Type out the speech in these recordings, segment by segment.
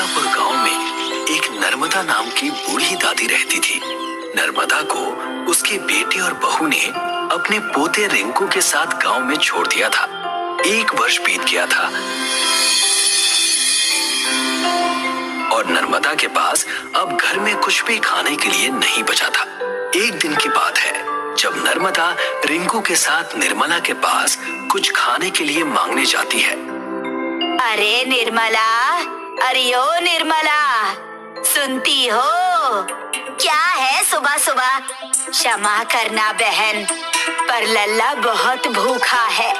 मीरापुर गांव में एक नर्मदा नाम की बूढ़ी दादी रहती थी। नर्मदा को उसके बेटे और बहू ने अपने पोते रिंकू के साथ गांव में छोड़ दिया था। 1 वर्ष बीत गया था और नर्मदा के पास अब घर में कुछ भी खाने के लिए नहीं बचा था। एक दिन की बात है जब नर्मदा रिंकू के साथ निर्मला के पास कुछ खाने के लिए मांगने जाती है। अरे निर्मला, अरे ओ निर्मला, सुनती हो? क्या है सुबह सुबह? क्षमा करना बहन, पर लल्ला बहुत भूखा है।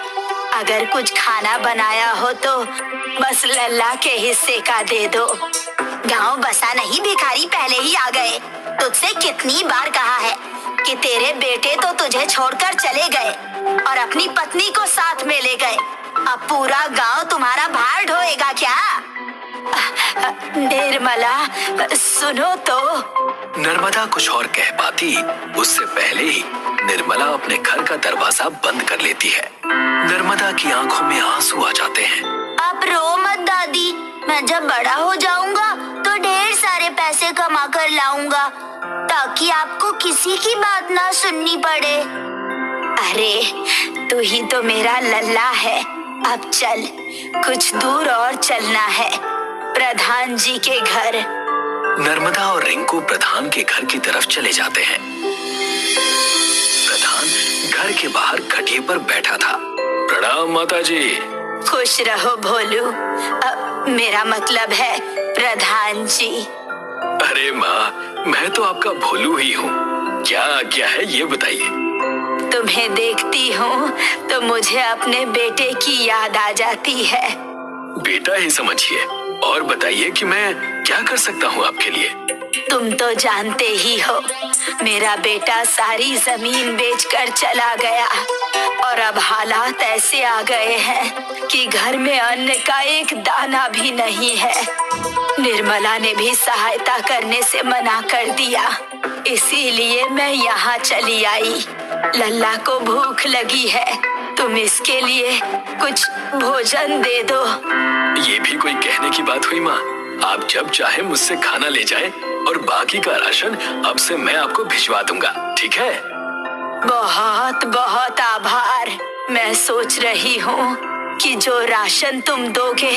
अगर कुछ खाना बनाया हो तो बस लल्ला के हिस्से का दे दो। गांव बसा नहीं भिखारी पहले ही आ गए। तुझसे कितनी बार कहा है कि तेरे बेटे तो तुझे छोड़कर चले गए और अपनी पत्नी को साथ में ले गए। अब पूरा गांव तुम्हारा भार ढोएगा क्या? निर्मला, सुनो तो। नर्मदा कुछ और कह पाती उससे पहले ही निर्मला अपने घर का दरवाजा बंद कर लेती है। नर्मदा की आंखों में आंसू आ जाते हैं। आप रो मत दादी, मैं जब बड़ा हो जाऊंगा तो ढेर सारे पैसे कमा कर लाऊंगा ताकि आपको किसी की बात ना सुननी पड़े। अरे तू ही तो मेरा लल्ला है। अब चल, कुछ दूर और चलना है, प्रधान जी के घर। नर्मदा और रिंकू प्रधान के घर की तरफ चले जाते हैं। प्रधान घर के बाहर खटिए पर बैठा था। प्रणाम माताजी। खुश रहो भोलू, मेरा मतलब है प्रधान जी। अरे माँ, मैं तो आपका भोलू ही हूँ। क्या क्या है ये बताइए। तुम्हें देखती हूँ तो मुझे अपने बेटे की याद आ जाती है। बेटा ही समझिए, और बताइए कि मैं क्या कर सकता हूँ आपके लिए। तुम तो जानते ही हो, मेरा बेटा सारी जमीन बेचकर चला गया और अब हालात ऐसे आ गए हैं कि घर में अन्न का एक दाना भी नहीं है। निर्मला ने भी सहायता करने से मना कर दिया, इसीलिए मैं यहाँ चली आई। लल्ला को भूख लगी है, तुम इसके लिए कुछ भोजन दे दो। ये भी कोई कहने की बात हुई माँ। आप जब चाहे मुझसे खाना ले जाएं और बाकी का राशन अब से मैं आपको भिजवा दूंगा, ठीक है? बहुत बहुत आभार। मैं सोच रही हूँ कि जो राशन तुम दोगे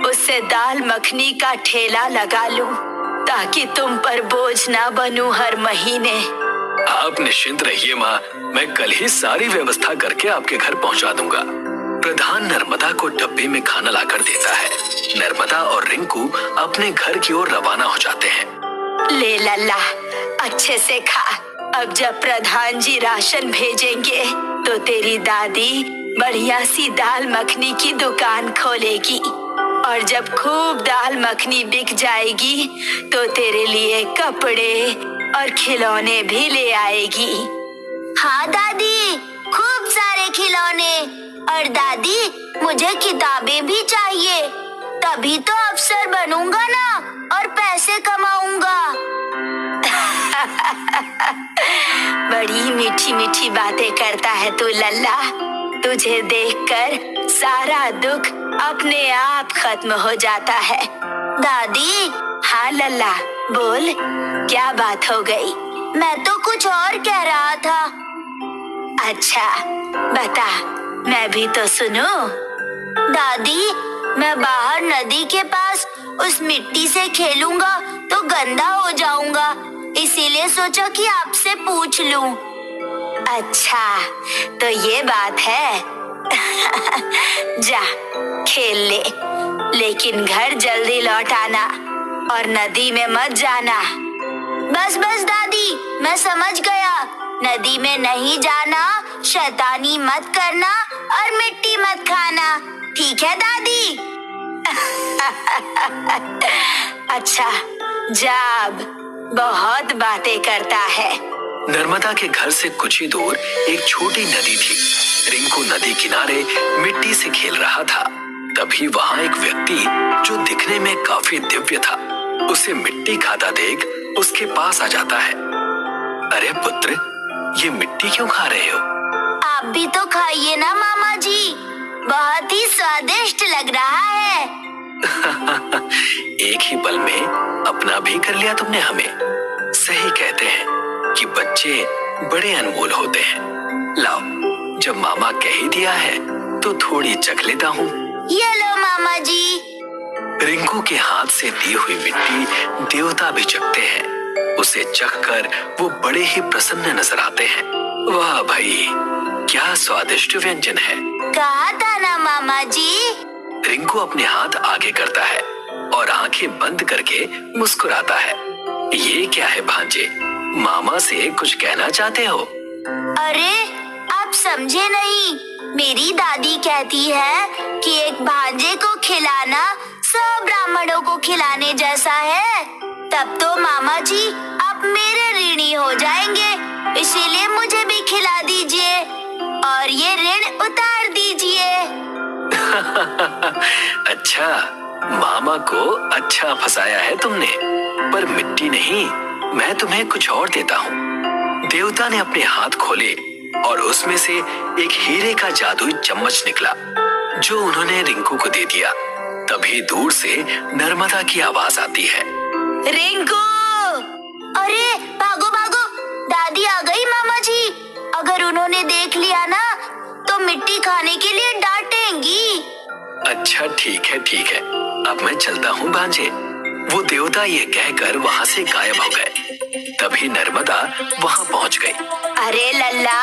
उससे दाल मखनी का ठेला लगा लूं ताकि तुम पर बोझ ना बनूं हर महीने। आप निश्चिंत रहिए माँ, मैं कल ही सारी व्यवस्था करके आपके घर पहुँचा दूंगा। प्रधान नर्मदा को डब्बे में खाना लाकर देता है। नर्मदा और रिंकू अपने घर की ओर रवाना हो जाते हैं। ले लल्ला, अच्छे से खा। अब जब प्रधान जी राशन भेजेंगे तो तेरी दादी बढ़िया सी दाल मखनी की दुकान खोलेगी और जब खूब दाल मखनी बिक जाएगी तो तेरे लिए कपड़े और खिलौने भी ले आएगी। हाँ दादी, खूब सारे खिलौने। और दादी, मुझे किताबें भी चाहिए, तभी तो अफसर बनूंगा ना और पैसे कमाऊंगा। बड़ी मीठी मीठी बातें करता है तू लल्ला। तुझे देखकर सारा दुख अपने आप खत्म हो जाता है। दादी। हाँ लल्ला, बोल, क्या बात हो गई? मैं तो कुछ और कह रहा था। अच्छा बता, मैं भी तो सुनूं। दादी, मैं बाहर नदी के पास उस मिट्टी से खेलूंगा तो गंदा हो जाऊंगा, इसीलिए सोचा कि आपसे पूछ लूं। अच्छा, तो ये बात है। जा खेल ले, लेकिन घर जल्दी लौट आना और नदी में मत जाना। बस बस दादी, मैं समझ गया। नदी में नहीं जाना, शैतानी मत करना और मिट्टी मत खाना, ठीक है दादी? अच्छा जा, अब बहुत बातें करता है। नर्मदा के घर से कुछ ही दूर एक छोटी नदी थी। रिंकू नदी किनारे मिट्टी से खेल रहा था। तभी वहाँ एक व्यक्ति जो दिखने में काफी दिव्य था, उसे मिट्टी खाता देख उसके पास आ जाता है। अरे पुत्र, ये मिट्टी क्यों खा रहे हो? आप भी तो खाइए ना मामा जी, बहुत ही स्वादिष्ट लग रहा है। एक ही पल में अपना भी कर लिया तुमने हमें। सही कहते हैं कि बच्चे बड़े अनमोल होते हैं। लाओ, जब मामा कह ही दिया है तो थोड़ी चख लेता हूँ। ये लो मामा जी। रिंकू के हाथ से दी हुई मिट्टी देवता भी चखते हैं। उसे चखकर वो बड़े ही प्रसन्न नजर आते हैं। वाह भाई, क्या स्वादिष्ट व्यंजन है। कहा था ना मामा जी। रिंकू अपने हाथ आगे करता है और आंखें बंद करके मुस्कुराता है। ये क्या है भांजे, मामा से कुछ कहना चाहते हो? अरे आप समझे नहीं, मेरी दादी कहती है कि एक भांजे को खिलाना सब ब्राह्मणों को खिलाने जैसा है। तब तो मामा जी आप मेरे ऋणी हो जाएंगे, इसीलिए मुझे भी खिला दीजिए और ये ऋण उतार दीजिए। अच्छा, मामा को अच्छा फंसाया है तुमने, पर मिट्टी नहीं, मैं तुम्हें कुछ और देता हूँ। देवता ने अपने हाथ खोले और उसमें से एक हीरे का जादुई चम्मच निकला, जो उन्होंने रिंकू को दे दिया। तभी दूर से नर्मदा की आवाज आती है। रिंकू! अरे भागो भागो, दादी आ गई मामा जी। अगर उन्होंने देख लिया ना तो मिट्टी खाने के लिए डांटेंगी। अच्छा ठीक है ठीक है, अब मैं चलता हूँ भांजे। वो देवता ये कहकर वहाँ से गायब हो गए। तभी नर्मदा वहाँ पहुँच गई। अरे लल्ला,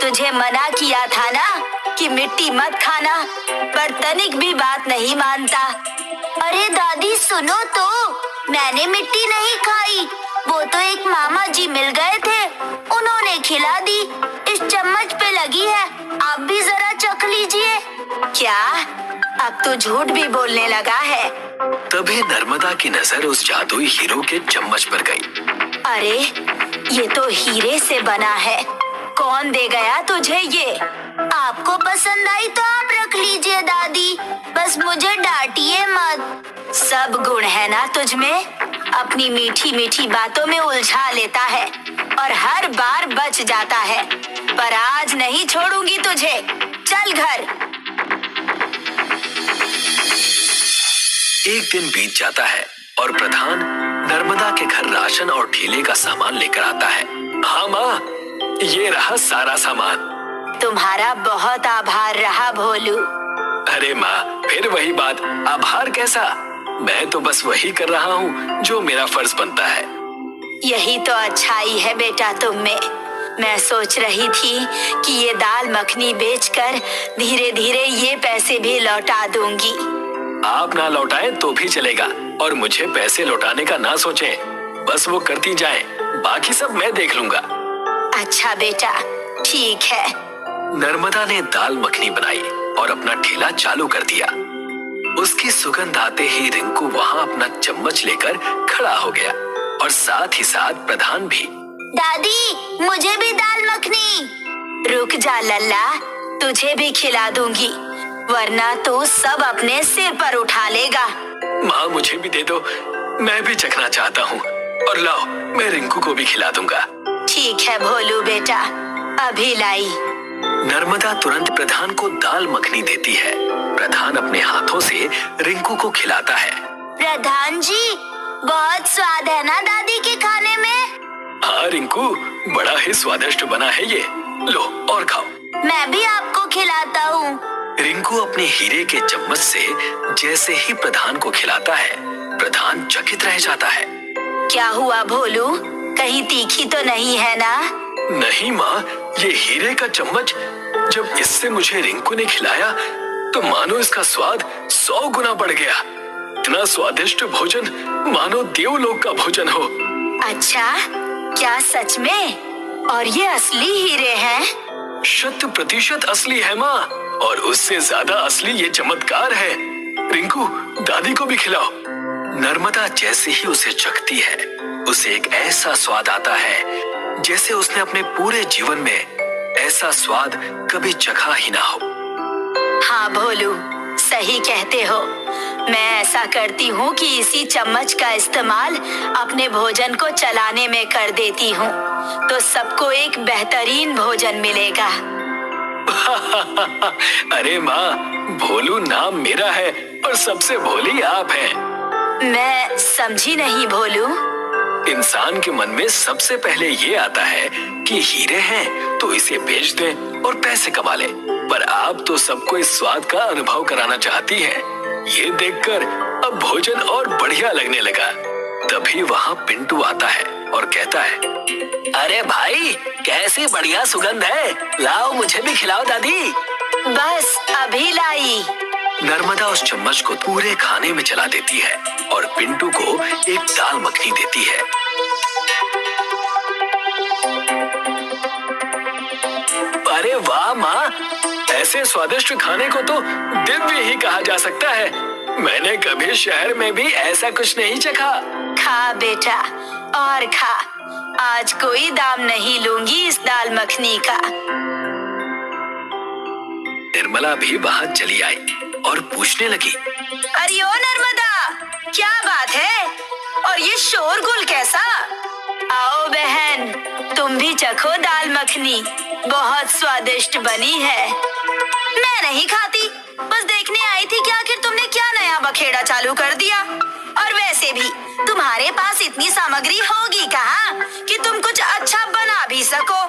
तुझे मना किया था ना कि मिट्टी मत खाना, पर तनिक भी बात नहीं मानता। अरे दादी सुनो तो, मैंने मिट्टी नहीं खाई, वो तो एक मामा जी मिल गए थे, उन्होंने खिला दी। इस चम्मच पे लगी है, आप भी जरा चख लीजिए। क्या अब तो झूठ भी बोलने लगा है? तभी नर्मदा की नजर उस जादुई हीरो के चम्मच पर गई। अरे ये तो हीरे से बना है, कौन दे गया तुझे ये? आपको पसंद आई तो आप रख लीजिए दादी, बस मुझे डांटिए मत। सब गुण है ना तुझ में, अपनी मीठी मीठी बातों में उलझा लेता है और हर बार बच जाता है। पर आज नहीं छोड़ूंगी तुझे, चल घर। एक दिन बीत जाता है और प्रधान नर्मदा के घर राशन और ठेले का सामान लेकर आता है। हाँ माँ, ये रहा सारा सामान। तुम्हारा बहुत आभार रहा भोलू। अरे माँ, फिर वही बात, आभार कैसा? मैं तो बस वही कर रहा हूँ जो मेरा फर्ज बनता है। यही तो अच्छाई है बेटा तुम में। मैं सोच रही थी कि ये दाल मखनी बेचकर धीरे धीरे ये पैसे भी लौटा दूंगी। आप ना लौटाएं तो भी चलेगा, और मुझे पैसे लौटाने का ना सोचें, बस वो करती जाएं, बाकी सब मैं देख लूंगा। अच्छा बेटा, ठीक है। नर्मदा ने दाल मखनी बनाई और अपना ठेला चालू कर दिया। उसकी सुगंध आते ही रिंकू वहाँ अपना चम्मच लेकर खड़ा हो गया और साथ ही साथ प्रधान भी। दादी मुझे भी दाल मखनी। रुक जा लल्ला, तुझे भी खिला दूंगी, वरना तू सब अपने सिर पर उठा लेगा। माँ मुझे भी दे दो, मैं भी चखना चाहता हूँ, और लाओ मैं रिंकू को भी खिला दूंगा। ठीक है भोलू बेटा, अभी लाई। नर्मदा तुरंत प्रधान को दाल मखनी देती है। प्रधान अपने हाथों से रिंकू को खिलाता है। प्रधान जी, बहुत स्वाद है ना दादी के खाने में? हाँ रिंकू, बड़ा ही स्वादिष्ट बना है ये, लो और खाओ। मैं भी आपको खिलाता हूँ। रिंकू अपने हीरे के चम्मच से जैसे ही प्रधान को खिलाता है, प्रधान चकित रह जाता है। क्या हुआ भोलू, कहीं तीखी तो नहीं है ना? नहीं माँ, ये हीरे का चम्मच, जब इससे मुझे रिंकू ने खिलाया तो मानो इसका स्वाद 100 गुना बढ़ गया। इतना स्वादिष्ट भोजन मानो देवलोक का भोजन हो। अच्छा, क्या सच में? और ये असली हीरे हैं? 100% असली है माँ, और उससे ज्यादा असली ये चमत्कार है। रिंकू, दादी को भी खिलाओ। नर्मदा जैसे ही उसे चखती है, उसे एक ऐसा स्वाद आता है जैसे उसने अपने पूरे जीवन में ऐसा स्वाद कभी चखा ही ना हो। हाँ भोलू, सही कहते हो। मैं ऐसा करती हूँ कि इसी चम्मच का इस्तेमाल अपने भोजन को चलाने में कर देती हूँ, तो सबको एक बेहतरीन भोजन मिलेगा। अरे माँ, भोलू नाम मेरा है और सबसे भोली आप हैं। मैं समझी नहीं भोलू। इंसान के मन में सबसे पहले ये आता है कि हीरे हैं तो इसे बेच दें और पैसे कमा लें। पर आप तो सबको इस स्वाद का अनुभव कराना चाहती हैं। ये देखकर अब भोजन और बढ़िया लगने लगा। तभी वहाँ पिंटू आता है और कहता है, अरे भाई, कैसी बढ़िया सुगंध है, लाओ मुझे भी खिलाओ दादी। बस अभी लाई। नर्मदा उस चम्मच को पूरे खाने में चला देती है और पिंटू को एक दाल मखनी देती है। अरे वाह माँ, ऐसे स्वादिष्ट खाने को तो दिव्य ही कहा जा सकता है। मैंने कभी शहर में भी ऐसा कुछ नहीं चखा। खा बेटा और खा, आज कोई दाम नहीं लूंगी इस दाल मखनी का। निर्मला भी वहाँ चली आई और पूछने लगी, अरे ओ नर्मदा, क्या बात है और ये शोरगुल कैसा? आओ बहन, तुम भी चखो दाल मखनी, बहुत स्वादिष्ट बनी है। मैं नहीं खाती, बस देखने आई थी कि आखिर तुमने क्या नया बखेड़ा चालू कर दिया। और वैसे भी तुम्हारे पास इतनी सामग्री होगी कहाँ कि तुम कुछ अच्छा बना भी सको।